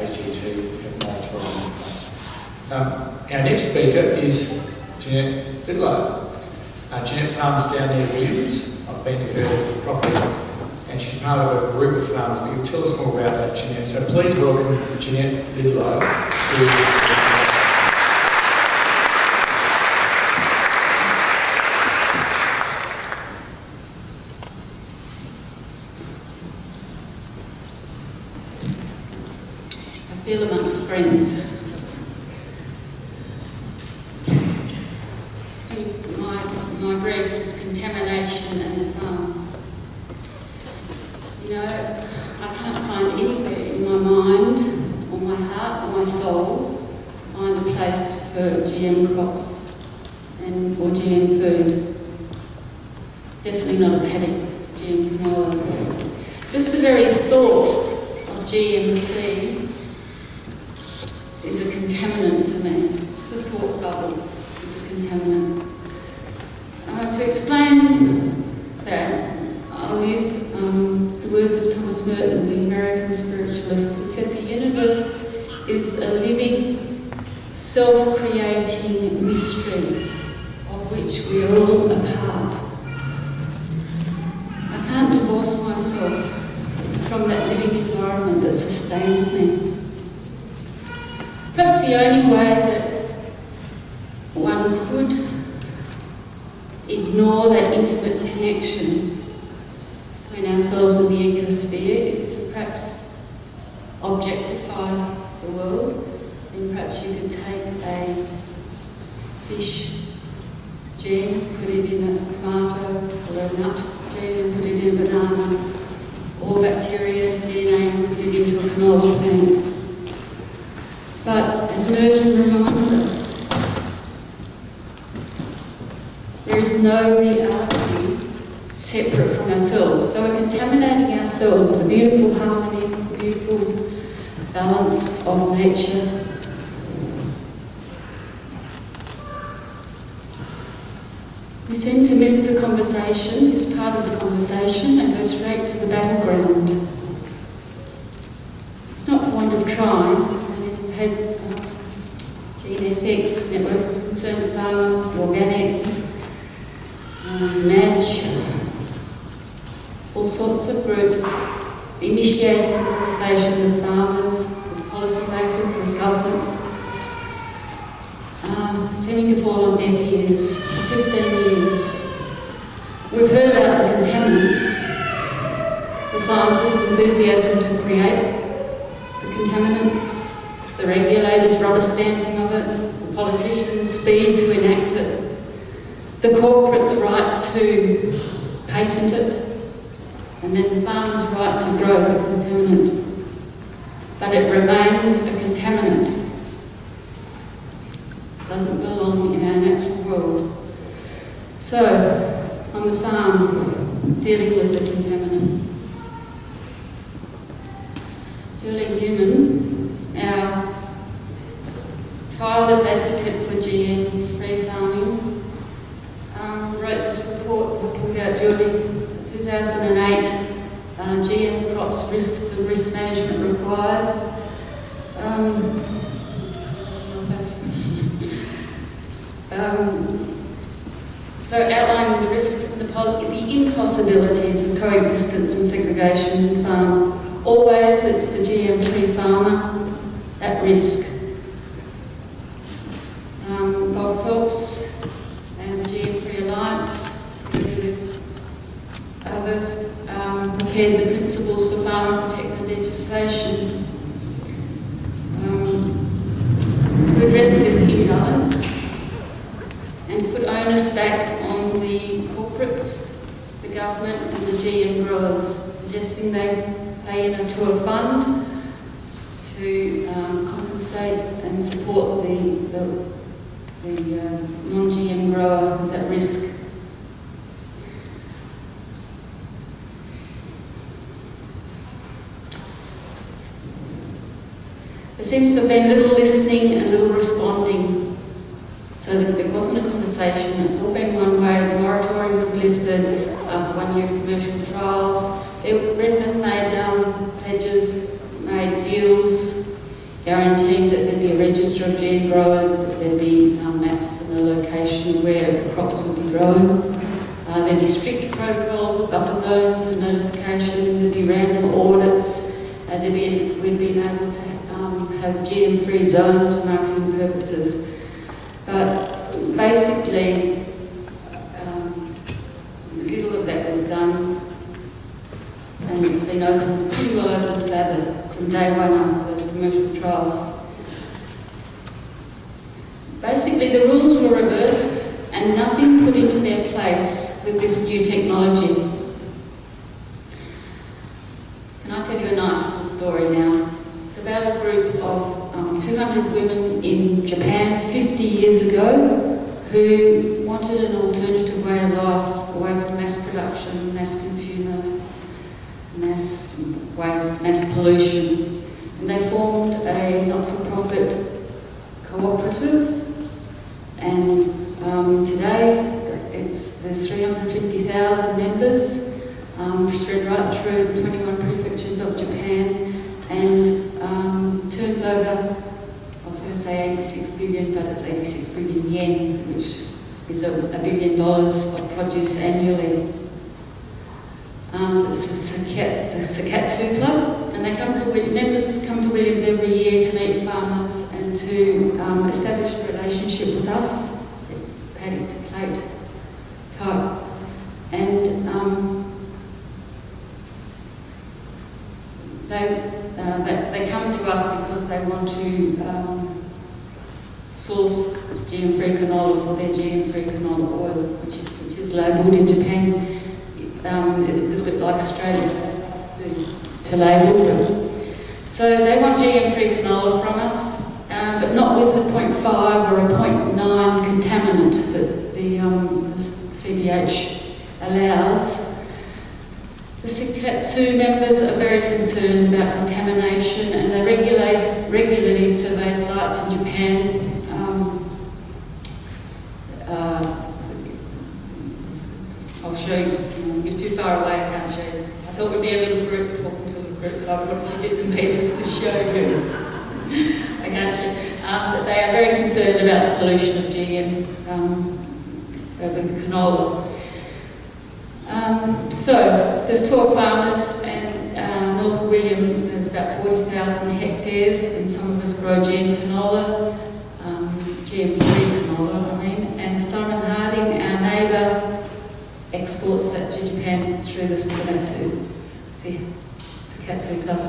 ACT moratorium. Our next speaker is Janette Liddelow. Janette farms down near Williams. I've been to her property, and she's part of a group of farms, but you'll tell us more about that, Janette. So please welcome Janette Liddelow to... Feel amongst friends. My grief is contamination and I can't find anywhere in my mind or my heart or my soul find a place for GM crops or GM food. Definitely not a paddock GM canola. Just the very thought of GM seed is a contaminant to me. Just the thought bubble is a contaminant. To explain that, I'll use the words of Thomas Merton, the American spiritualist, who said the universe is a living, self-creating mystery of which we are all a part. I can't divorce myself from that living environment that sustains me. Perhaps the only way that one could ignore that intimate connection between ourselves and the ecosphere is to perhaps objectify the world. And perhaps you could take a fish gene, put it in a tomato or a nut gene and put it in a banana, or bacteria DNA and put it into a canola plant. But as Merton reminds us, there is no reality separate from ourselves. So we're contaminating ourselves, the beautiful harmony, the beautiful balance of nature. We seem to miss the conversation, this part of the conversation, and go straight to the battleground. It's not for want of trying. Had GeneFX, Network of Concerned Farmers, Organics, Match, all sorts of groups initiating a conversation with farmers, with policymakers, with government, seeming to fall on deaf ears for 15 years. We've heard about the contaminants, the scientists' enthusiasm to create the contaminants, the regulators' rubber stamping of it, the politicians' speed to enact it, the corporates' right to patent it, and then the farmers' right to grow the contaminant. But it remains a contaminant. It doesn't belong in our natural world. So, on the farm, dealing with the contaminant. Julie Newman, our tireless advocate for GM-free farming, wrote this report talking about Julie, 2008, GM crops the risk management required. So outlining the risk, the impossibilities of coexistence and segregation in the farm. Always it's the GM-free farmer at risk. Bob Phelps and the GM-free Alliance, with others, prepared the principles for farmer protected legislation to address this imbalance and put onus back on the corporates, the government and the GM growers, suggesting they pay into a fund to compensate and support the non-GM grower who's at risk. There seems to have been little listening and little responding, so that it wasn't a conversation. It's all been one way. The moratorium was lifted after 1 year of commercial trials. Redmond made pledges, made deals, register of GM growers, that there'd be maps and the location where the crops would be grown. There'd be strict protocols with buffer zones and notification. There'd be random audits. We'd been able to have GM-free zones for marketing purposes. But basically, little of that was done, and it's been open, it's pretty well open slather from day one after those commercial trials. Basically, the rules were reversed and nothing put into their place with this new technology. Can I tell you a nice little story now? It's about a group of 200 women in Japan 50 years ago who wanted an alternative way of life, away from mass production, mass consumer, mass waste, mass pollution. And they formed a not-for-profit cooperative, and today there's 350,000 members spread right through the 21 prefectures of Japan, and turns over, I was going to say 86 billion, but it's 86 billion yen, which is $1 billion of produce annually. It's the Sakatsu Club, and members come to Williams every year to meet farmers and to establish a relationship with us, paddock to plate type. And they come to us because they want to source GM-free canola for their GM-free canola oil, which is labelled in Japan, a little bit like Australia, to label. So they want GM-free canola from us, but not with a 0.5 or a 0.9 contaminant that the CBH allows. The Sakatsu members are very concerned about contamination, and they regularly survey sites in Japan. I'll show you. You're too far away, I can't show you. I thought we'd be a little group, talking to a little group, so I've got a few bits and pieces to show you. I can't show you. But they are very concerned about the pollution of GM with canola. So there's 12 farmers, and north of Williams there's about 40,000 hectares, and some of us grow GM canola, GM-free canola, and Simon Harding, our neighbour, exports that to Japan through the Sakatsu Club.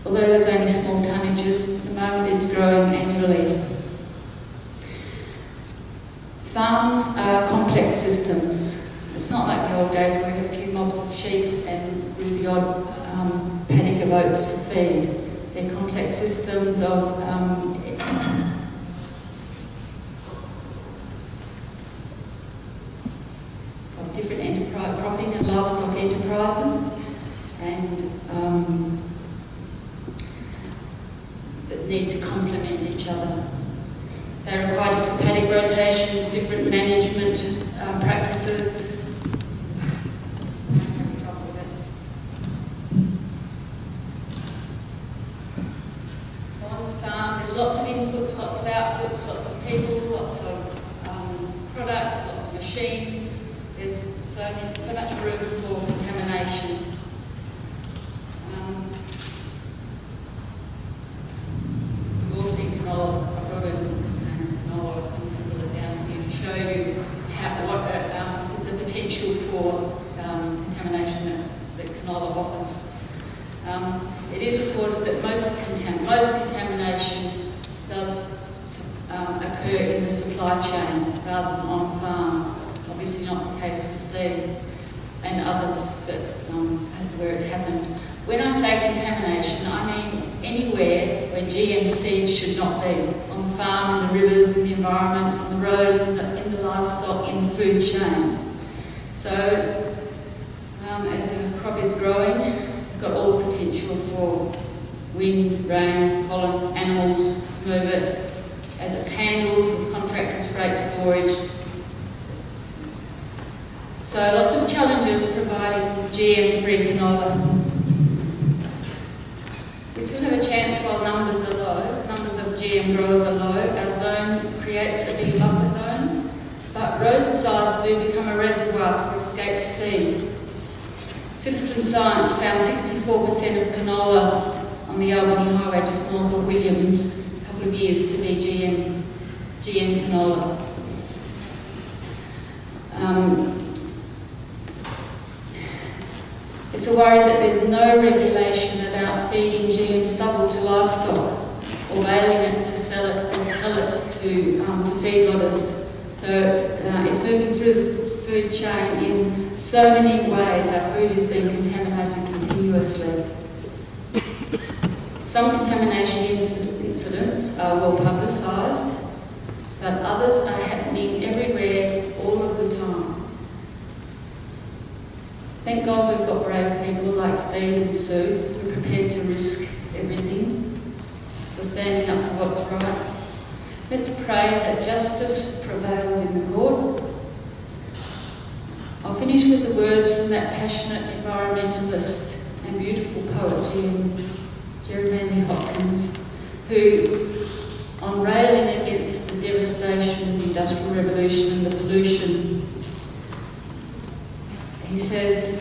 Although there's only small tonnages, at the moment it's growing annually. Farms are complex systems. It's not like the old days where we had a few mobs of sheep and the odd paddock of oats for feed. They're complex systems of different property and livestock enterprises, and that need to complement each other. They require different paddock rotations, different management practices. On the farm, there's lots of inputs, lots of outputs, lots of people, lots of product, lots of machines. There's so much room for contamination. We've all seen canola. Show you the potential for contamination that canola offers. It is reported that most contamination does occur in the supply chain rather than on farm. Obviously not the case with Steve and others that where it's happened. When I say contamination, I mean anywhere where GM seeds should not be. On the farm, in the rivers, in the environment, on the roads, in the livestock, in the food chain. So, as the crop is growing, we've got all the potential for wind, rain, pollen, animals move it. As it's handled with contractors, freight, storage. So lots of challenges providing GM-free canola. We still have a chance while numbers are GM growers are low, our zone creates a big buffer zone, but roadsides do become a reservoir for escaped seed. Citizen Science found 64% of canola on the Albany Highway just north of Williams a couple of years to be GM canola. It's a worry that there's no regulation about feeding GM stubble to livestock or baling it to sell it as pellets to feedlotters. So it's moving through the food chain in so many ways. Our food is being contaminated continuously. Some contamination incidents are well publicised, but others are happening everywhere, all of the time. Thank God we've got brave people like Steve and Sue who are prepared to risk everything for standing up for what's right. Let's pray that justice prevails in the court. I'll finish with the words from that passionate environmentalist and beautiful poet, Jeremy Hopkins, who, on railing against the devastation of the Industrial Revolution and the pollution, he says,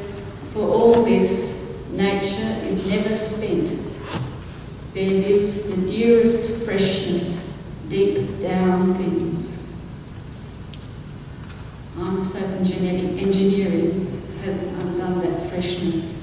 "For all this, nature is never spent. There lives the dearest freshness deep down things." I'm just hoping genetic engineering hasn't undone that freshness.